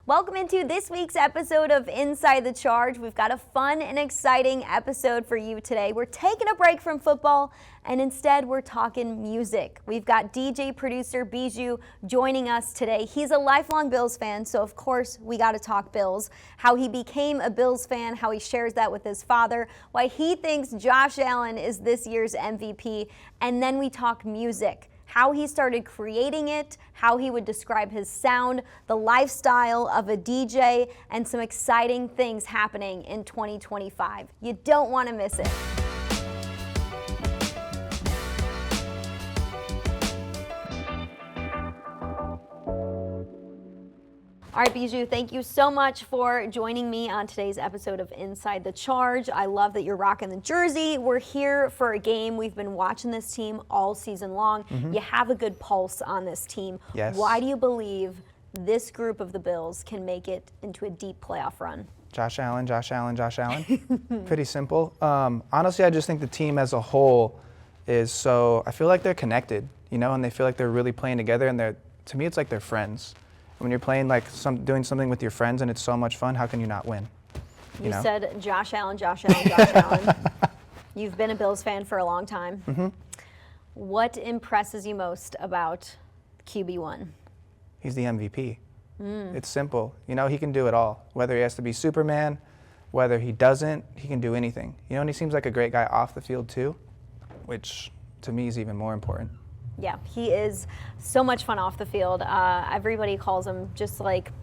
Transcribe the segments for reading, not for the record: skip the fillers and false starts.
Welcome into this week's episode of Inside the Charge. We've got a fun and exciting episode for you today. We're taking a break from football and instead we're talking music. We've got DJ producer BIJOU joining us today. He's a lifelong Bills fan, so of course we got to talk Bills. How he became a Bills fan, how he shares that with his father, why he thinks Josh Allen is this year's MVP, and then we talk music. How he started creating it, how he would describe his sound, the lifestyle of a DJ, and some exciting things happening in 2025. You don't want to miss it. All right, BIJOU, thank you so much for joining me on today's episode of Inside the Charge. I love that you're rocking the jersey. We're here for a game. We've been watching this team all season long. You have a good pulse on this team. Yes. Why do you believe this group of the Bills can make it into a deep playoff run? Josh Allen, Josh Allen, Josh Allen. Pretty simple. Honestly, I just think the team as a whole is so, I feel like they're connected, you know, and they feel like they're really playing together, and to me, it's like they're friends. When you're playing doing something with your friends and it's so much fun, how can you not win? You know? Said Josh Allen, Josh Allen, Josh Allen. You've been a Bills fan for a long time. What impresses you most about QB1? He's the MVP. It's simple. You know, he can do it all. Whether he has to be Superman, whether he doesn't, he can do anything. You know, and he seems like a great guy off the field too, which to me is even more important. Yeah, he is so much fun off the field. Everybody calls him just like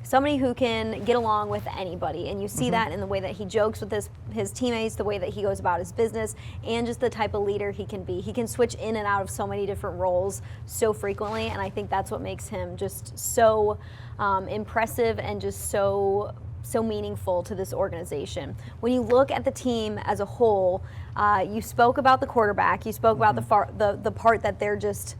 somebody who can get along with anybody. And you see that in the way that he jokes with his teammates, the way that he goes about his business, and just the type of leader he can be. He can switch in and out of so many different roles so frequently, and I think that's what makes him just so impressive and just so meaningful to this organization. When you look at the team as a whole, you spoke about the quarterback, you spoke about the part that they're just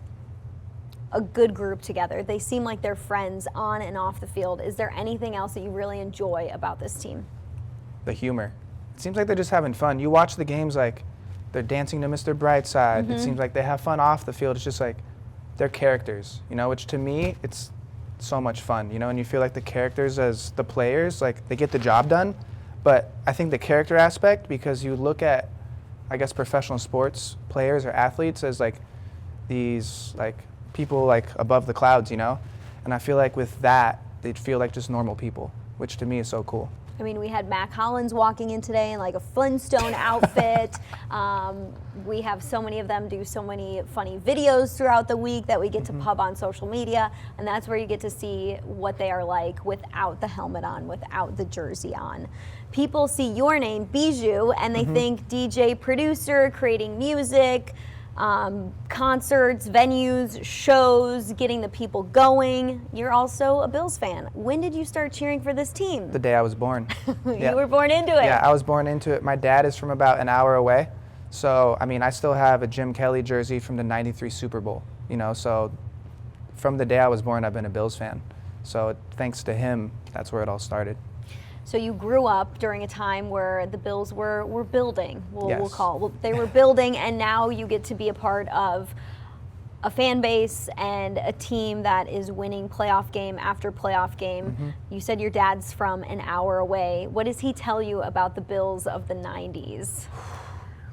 a good group together. They seem like they're friends on and off the field. Is there anything else that you really enjoy about this team? The humor. It seems like they're just having fun. You watch the games like they're dancing to Mr. Brightside. It seems like they have fun off the field. It's just like they're characters, you know, which to me, it's so much fun, you know, and you feel like the characters as the players, like they get the job done. But I think the character aspect, because you look at, I guess, professional sports players or athletes as like these like people like above the clouds, you know, and I feel like with that, they'd feel like just normal people, which to me is so cool. I mean, we had Mac Hollins walking in today in like a Flintstone outfit. We have so many of them do so many funny videos throughout the week that we get to pub on social media, and that's where you get to see what they are like without the helmet on, without the jersey on. People see your name, BIJOU, and they think DJ producer, creating music, concerts, venues, shows, getting the people going. You're also a Bills fan. When did you start cheering for this team? The day I was born. You were born into it. Yeah, I was born into it. My dad is from about an hour away. So, I mean, I still have a Jim Kelly jersey from the '93 Super Bowl, you know, so from the day I was born, I've been a Bills fan. So thanks to him, that's where it all started. So you grew up during a time where the Bills were building, we'll call it. They were building, and now you get to be a part of a fan base and a team that is winning playoff game after playoff game. You said your dad's from an hour away. What does he tell you about the Bills of the 90s?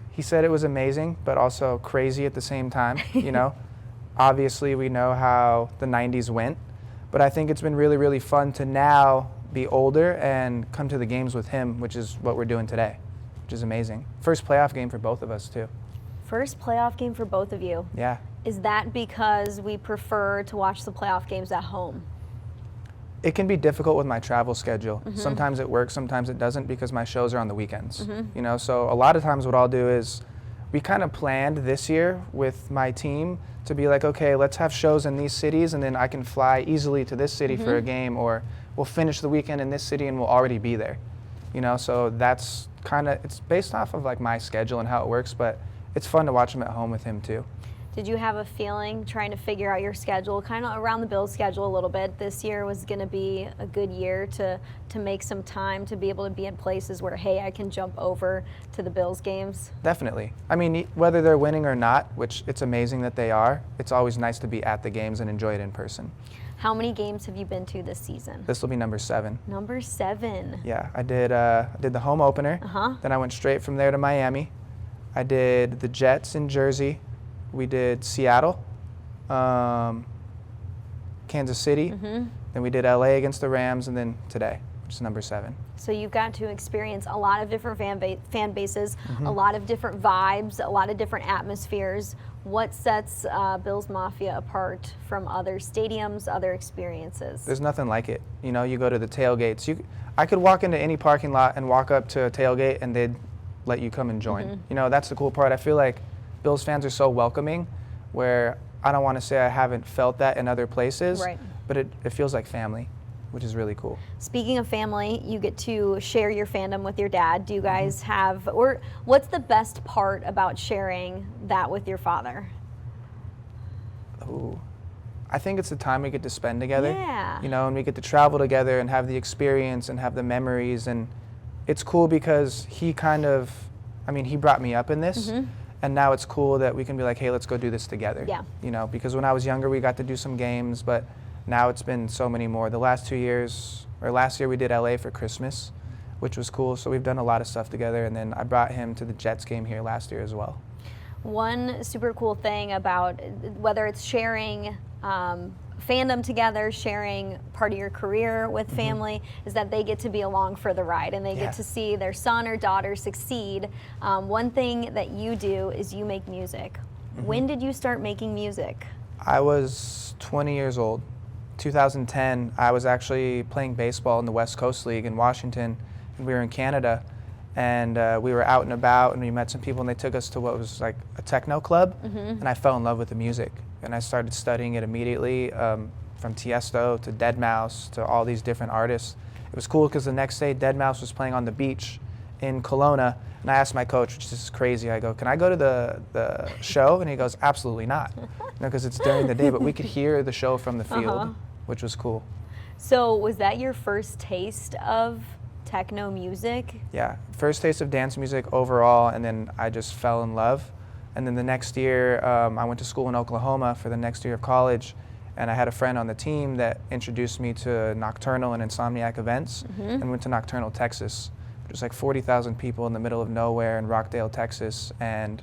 He said it was amazing, but also crazy at the same time, you know. Obviously, we know how the 90s went, but I think it's been really, really fun to now be older and come to the games with him, which is what we're doing today, which is amazing. First playoff game for both of us, too. First playoff game for both of you. Yeah. Is that because we prefer to watch the playoff games at home? It can be difficult with my travel schedule. Sometimes it works, sometimes it doesn't, because my shows are on the weekends. You know, so a lot of times what I'll do is we kind of planned this year with my team to be like, okay, let's have shows in these cities, and then I can fly easily to this city for a game, or we'll finish the weekend in this city and we'll already be there. You know, so that's kind of, it's based off of like my schedule and how it works, but it's fun to watch them at home with him too. Did you have a feeling trying to figure out your schedule, kind of around the Bills' schedule a little bit? This year was going to be a good year to make some time to be able to be in places where, hey, I can jump over to the Bills games? Definitely. I mean, whether they're winning or not, which it's amazing that they are, it's always nice to be at the games and enjoy it in person. How many games have you been to this season? This will be number 7. Number 7. Yeah, I did the home opener. Then I went straight from there to Miami. I did the Jets in Jersey. We did Seattle, Kansas City. Then we did LA against the Rams, and then today, which is number 7. So you've got to experience a lot of different fan bases, a lot of different vibes, a lot of different atmospheres. What sets Bills Mafia apart from other stadiums, other experiences? There's nothing like it. You know, you go to the tailgates. I could walk into any parking lot and walk up to a tailgate, and they'd let you come and join. You know, that's the cool part. I feel like Bills fans are so welcoming, where I don't want to say I haven't felt that in other places, Right. but it feels like family, which is really cool. Speaking of family, you get to share your fandom with your dad. Do you guys have, or what's the best part about sharing that with your father? Ooh. I think it's the time we get to spend together. Yeah. You know, and we get to travel together and have the experience and have the memories. And it's cool because he brought me up in this. And now it's cool that we can be like, hey, let's go do this together. Yeah. You know, because when I was younger, we got to do some games, but now it's been so many more. The last 2 years, or last year we did LA for Christmas, which was cool. So we've done a lot of stuff together. And then I brought him to the Jets game here last year as well. One super cool thing about whether it's sharing fandom together, sharing part of your career with family, is that they get to be along for the ride and they get to see their son or daughter succeed. One thing that you do is you make music. When did you start making music? I was 20 years old. 2010, I was actually playing baseball in the West Coast League in Washington, and we were in Canada. And we were out and about, and we met some people, and they took us to what was like a techno club, and I fell in love with the music. And I started studying it immediately, from Tiesto to Deadmau5 to all these different artists. It was cool because the next day, Deadmau5 was playing on the beach in Kelowna, and I asked my coach, which is crazy, I go, can I go to the show? And he goes, absolutely not, because it's during the day, but we could hear the show from the field, which was cool. So was that your first taste of techno music? Yeah, first taste of dance music overall, and then I just fell in love. And then the next year, I went to school in Oklahoma for the next year of college, and I had a friend on the team that introduced me to Nocturnal and Insomniac events, and went to Nocturnal, Texas. It was like 40,000 people in the middle of nowhere in Rockdale, Texas, and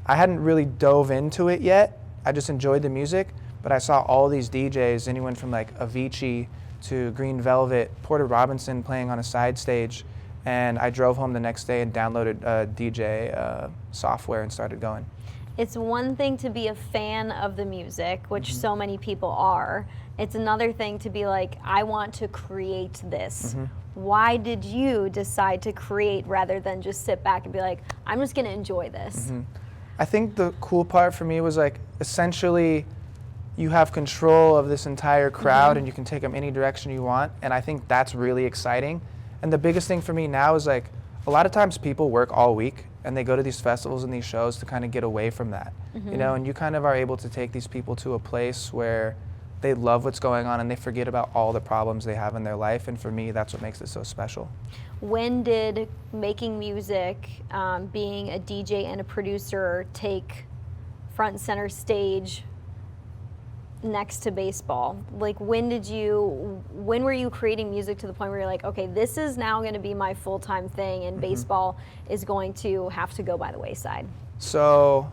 I hadn't really dove into it yet. I just enjoyed the music, but I saw all these DJs, anyone from like Avicii to Green Velvet, Porter Robinson playing on a side stage, and I drove home the next day and downloaded DJ software and started going. It's one thing to be a fan of the music, which so many people are. It's another thing to be like, I want to create this. Why did you decide to create rather than just sit back and be like, I'm just going to enjoy this? I think the cool part for me was like, essentially, you have control of this entire crowd and you can take them any direction you want, and I think that's really exciting. And the biggest thing for me now is like, a lot of times people work all week and they go to these festivals and these shows to kind of get away from that, you know, and you kind of are able to take these people to a place where they love what's going on and they forget about all the problems they have in their life, and for me, that's what makes it so special. When did making music, being a DJ and a producer, take front and center stage next to baseball? Like, when were you creating music to the point where you're like, okay, this is now going to be my full-time thing, and baseball is going to have to go by the wayside? So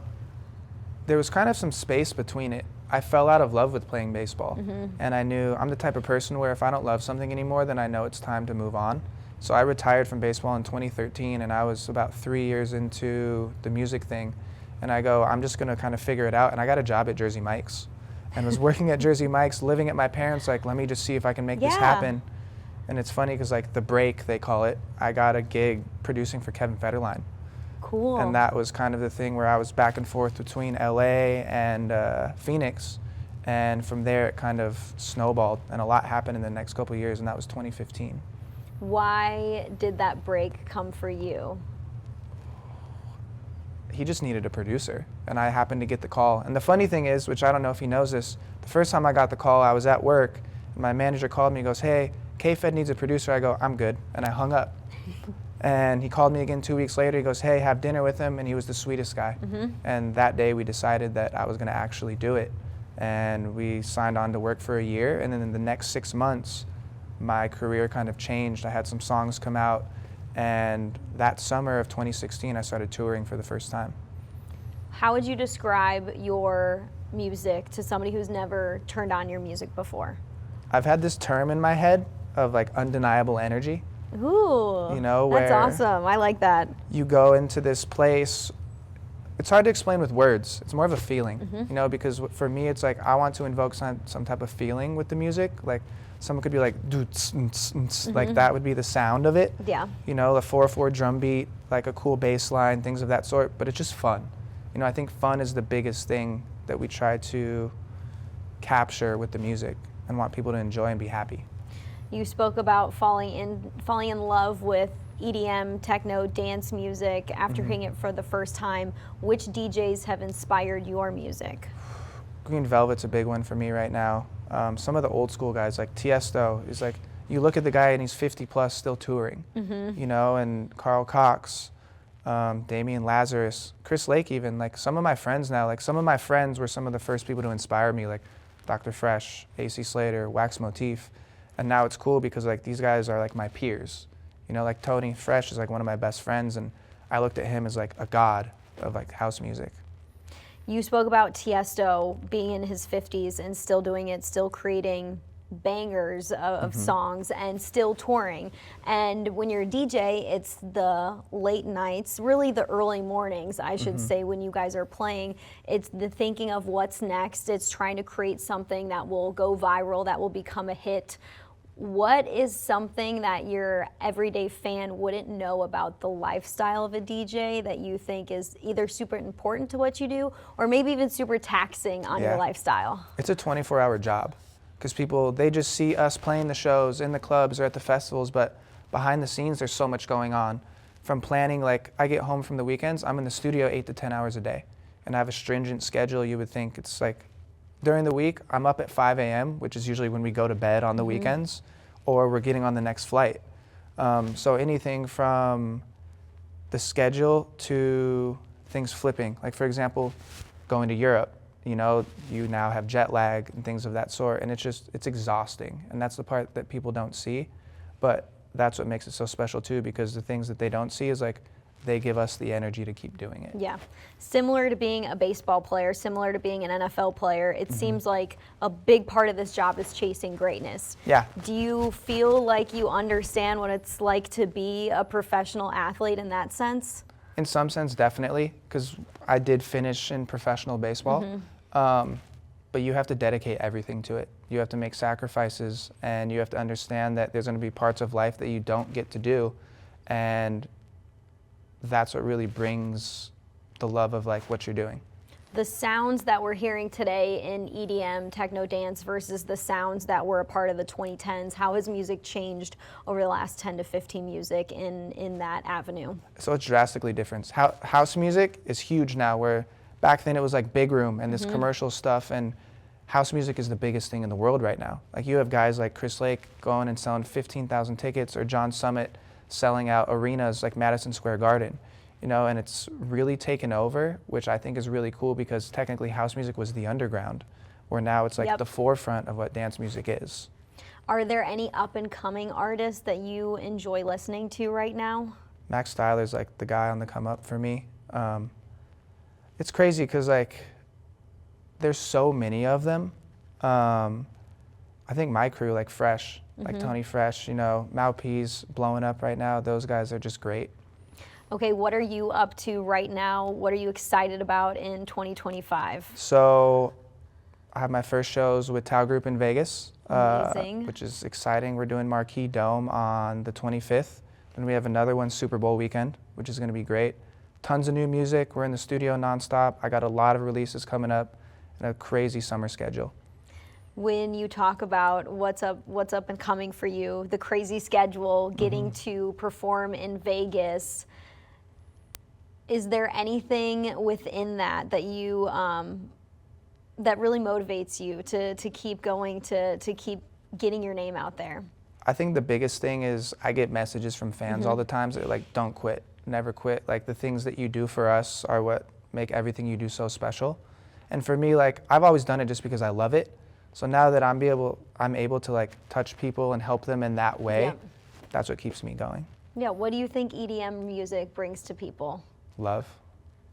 there was kind of some space between it. I fell out of love with playing baseball, and I knew I'm the type of person where if I don't love something anymore, then I know it's time to move on. So I retired from baseball in 2013, and I was about 3 years into the music thing, and I go, I'm just going to kind of figure it out, and I got a job at Jersey Mike's. And was working at Jersey Mike's, living at my parents', like, let me just see if I can make this happen. And it's funny because, like, the break, they call it, I got a gig producing for Kevin Federline. Cool. And that was kind of the thing where I was back and forth between LA and Phoenix. And from there, it kind of snowballed, and a lot happened in the next couple of years, and that was 2015. Why did that break come for you? He just needed a producer, and I happened to get the call. And the funny thing is, which I don't know if he knows this, the first time I got the call, I was at work, and my manager called me and goes, hey, K-Fed needs a producer. I go, I'm good, and I hung up. And he called me again 2 weeks later. He goes, hey, have dinner with him, and he was the sweetest guy. And that day we decided that I was going to actually do it. and we signed on to work for a year, and then in the next 6 months, my career kind of changed. I had some songs come out, and that summer of 2016, I started touring for the first time. How would you describe your music to somebody who's never turned on your music before? I've had this term in my head of like undeniable energy. Ooh, You know, that's where awesome. I like that. you go into this place. It's hard to explain with words. It's more of a feeling, you know, because for me, it's like I want to invoke some type of feeling with the music. Like someone could be like, like that would be the sound of it. Yeah. You know, the 4/4 drum beat, like a cool bass line, things of that sort. But it's just fun. You know, I think fun is the biggest thing that we try to capture with the music and want people to enjoy and be happy. You spoke about falling in love with EDM, techno, dance music after hearing it for the first time. Which DJs have inspired your music? Green Velvet's a big one for me right now. Some of the old school guys like Tiesto is like, you look at the guy and he's 50 plus still touring, you know, and Carl Cox, Damian Lazarus, Chris Lake even, like some of my friends now, like some of my friends were some of the first people to inspire me, like Dr. Fresh, AC Slater, Wax Motif. And now it's cool because like these guys are like my peers. You know, like Tony Fresh is like one of my best friends, and I looked at him as like a god of like house music. You spoke about Tiesto being in his 50s and still doing it, still creating bangers of songs and still touring. And when you're a DJ, it's the late nights, really the early mornings, I should say, when you guys are playing. It's the thinking of what's next. It's trying to create something that will go viral, that will become a hit. What is something that your everyday fan wouldn't know about the lifestyle of a DJ that you think is either super important to what you do or maybe even super taxing on your lifestyle? It's a 24-hour job because people, they just see us playing the shows in the clubs or at the festivals, but behind the scenes there's so much going on. From planning, like I get home from the weekends, I'm in the studio 8 to 10 hours a day, and I have a stringent schedule. You would think it's like during the week, I'm up at 5 a.m., which is usually when we go to bed on the weekends, or we're getting on the next flight. So anything from the schedule to things flipping. Like for example, going to Europe, you know, you now have jet lag and things of that sort, and it's exhausting. And that's the part that people don't see, but that's what makes it so special too, because the things that they don't see is like, they give us the energy to keep doing it. Yeah. Similar to being a baseball player, similar to being an NFL player, it seems like a big part of this job is chasing greatness. Yeah. Do you feel like you understand what it's like to be a professional athlete in that sense? In some sense, definitely, because I did finish in professional baseball. But you have to dedicate everything to it. You have to make sacrifices, and you have to understand that there's going to be parts of life that you don't get to do, and that's what really brings the love of like what you're doing. The sounds that we're hearing today in EDM, techno dance versus the sounds that were a part of the 2010s, how has music changed over the last 10 to 15 music in that avenue? So it's drastically different. House music is huge now, where back then it was like big room and this commercial stuff, and house music is the biggest thing in the world right now. Like you have guys like Chris Lake going and selling 15,000 tickets, or John Summit selling out arenas like Madison Square Garden, you know, and it's really taken over, which I think is really cool because technically house music was the underground, where now it's like the forefront of what dance music is. Are there any up and coming artists that you enjoy listening to right now? Max Styler's like the guy on the come up for me. It's crazy because like there's so many of them. I think my crew, like Fresh, like Tony Fresh, you know, Mouthpiece blowing up right now. Those guys are just great. Okay, what are you up to right now? What are you excited about in 2025? So I have my first shows with Tao Group in Vegas, Amazing. which is exciting. We're doing Marquee Dome on the 25th. Then we have another one Super Bowl weekend, which is going to be great. Tons of new music. We're in the studio nonstop. I got a lot of releases coming up and a crazy summer schedule. When you talk about what's up and coming for you, the crazy schedule, getting to perform in Vegas, is there anything within that you that really motivates you to keep going, to keep getting your name out there? I think the biggest thing is I get messages from fans all the time that are like, don't quit, never quit. Like the things that you do for us are what make everything you do so special. And for me, like, I've always done it just because I love it. So now that I'm able to like touch people and help them in that way, Yeah. that's what keeps me going. Yeah, what do you think EDM music brings to people? Love,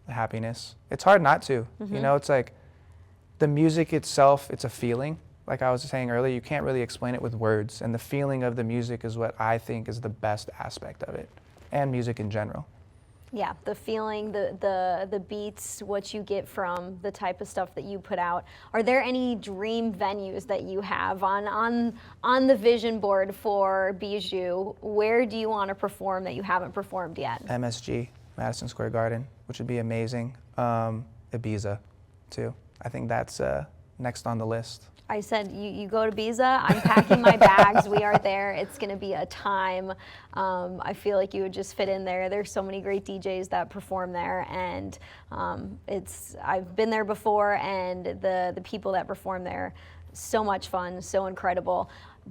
happiness. It's hard not to. You know, it's like the music itself, it's a feeling. Like I was saying earlier, you can't really explain it with words. And the feeling of the music is what I think is the best aspect of it, and music in general. Yeah, the feeling, the beats, what you get from the type of stuff that you put out. Are there any dream venues that you have on the vision board for BIJOU? Where do you want to perform that you haven't performed yet? MSG, Madison Square Garden, which would be amazing. Ibiza, too. I think that's next on the list. I said, you go to Ibiza, I'm packing my bags, we are there, it's gonna be a time. I feel like you would just fit in there. There's so many great DJs that perform there, and I've been there before, and the people that perform there, so much fun, so incredible.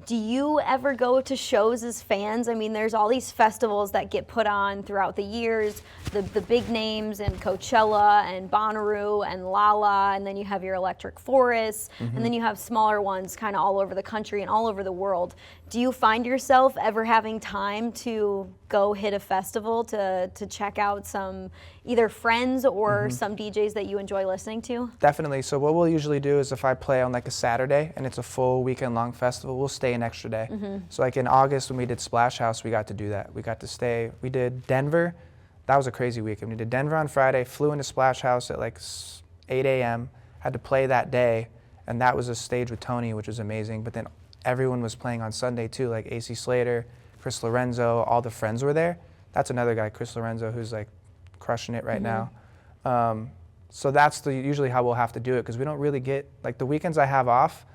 Do you ever go to shows as fans? I mean, there's all these festivals that get put on throughout the years, the big names and Coachella and Bonnaroo and Lala, and then you have your Electric Forest, and then you have smaller ones kind of all over the country and all over the world. Do you find yourself ever having time to go hit a festival to check out some either friends or some DJs that you enjoy listening to? Definitely. So what we'll usually do is if I play on like a Saturday and it's a full weekend long festival, we'll stay an extra day. So like in August when we did Splash House, we got to do that. We got to stay. We did Denver. That was a crazy weekend. We did Denver on Friday, flew into Splash House at like 8 a.m., had to play that day, and that was a stage with Tony, which was amazing. But then everyone was playing on Sunday too, like AC Slater, Chris Lorenzo, all the friends were there. That's another guy, Chris Lorenzo, who's like crushing it right now. So that's usually how we'll have to do it, because we don't really get, like the weekends I have off,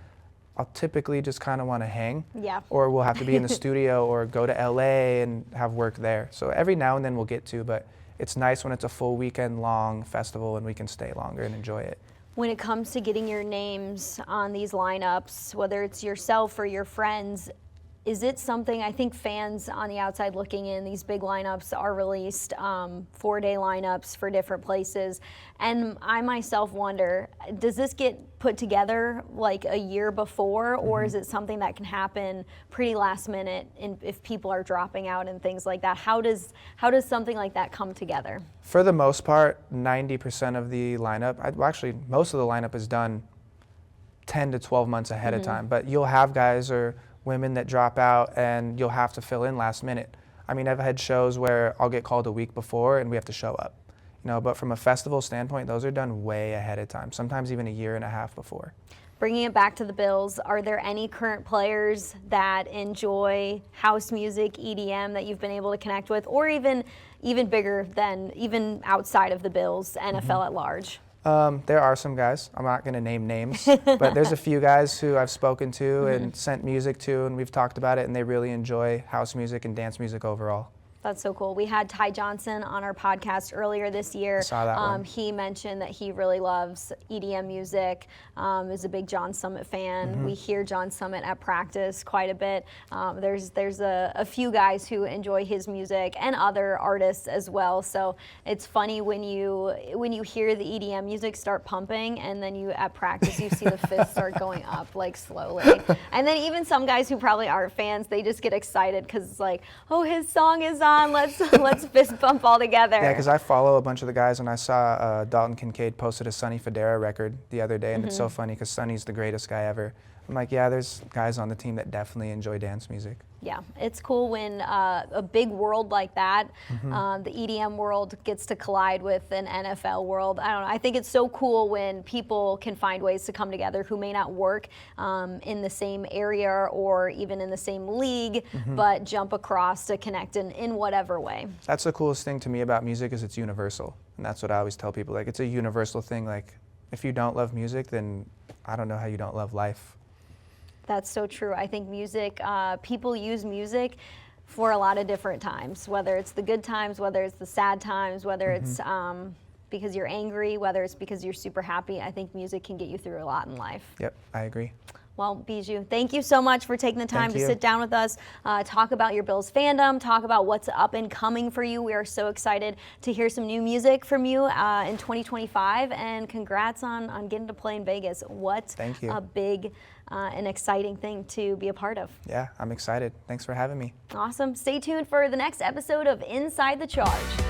I'll typically just kind of want to hang. Yeah. Or we'll have to be in the studio or go to LA and have work there. So every now and then we'll get to, but it's nice when it's a full weekend long festival and we can stay longer and enjoy it. When it comes to getting your names on these lineups, whether it's yourself or your friends, is it something, I think fans on the outside looking in, these big lineups are released, 4-day lineups for different places, and I myself wonder, does this get put together like a year before, or is it something that can happen pretty last minute if people are dropping out and things like that? How does something like that come together? For the most part, 90% of the lineup, actually most of the lineup is done 10 to 12 months ahead of time, but you'll have guys or women that drop out and you'll have to fill in last minute. I mean, I've had shows where I'll get called a week before and we have to show up, you know, but from a festival standpoint, those are done way ahead of time, sometimes even a year and a half before. Bringing it back to the Bills, are there any current players that enjoy house music, EDM, that you've been able to connect with, or even bigger than, even outside of the Bills, NFL at large? There are some guys, I'm not going to name names, but there's a few guys who I've spoken to and sent music to, and we've talked about it, and they really enjoy house music and dance music overall. That's so cool. We had Ty Johnson on our podcast earlier this year. I saw that one. He mentioned that he really loves EDM music, is a big John Summit fan. We hear John Summit at practice quite a bit. There's a few guys who enjoy his music and other artists as well. So it's funny when you hear the EDM music start pumping, and then you at practice you see the fists start going up like slowly. And then even some guys who probably aren't fans, they just get excited because it's like, oh, his song is on. Let's fist bump all together. Yeah, because I follow a bunch of the guys, and I saw Dalton Kincaid posted a Sonny Fodera record the other day, and it's so funny because Sonny's the greatest guy ever. I'm like, yeah, there's guys on the team that definitely enjoy dance music. Yeah, it's cool when a big world like that, the EDM world, gets to collide with an NFL world. I don't know. I think it's so cool when people can find ways to come together who may not work in the same area or even in the same league, but jump across to connect in whatever way. That's the coolest thing to me about music, is it's universal. And that's what I always tell people. Like, it's a universal thing. Like, if you don't love music, then I don't know how you don't love life. That's so true. I think music, people use music for a lot of different times, whether it's the good times, whether it's the sad times, whether it's because you're angry, whether it's because you're super happy. I think music can get you through a lot in life. Yep, I agree. Well, Bijou, thank you so much for taking the time Thank to you. sit down with us, talk about your Bills fandom, talk about what's up and coming for you. We are so excited to hear some new music from you in 2025, and congrats on getting to play in Vegas. What Thank you. a big and exciting thing to be a part of. Yeah, I'm excited. Thanks for having me. Awesome. Stay tuned for the next episode of Inside the Charge.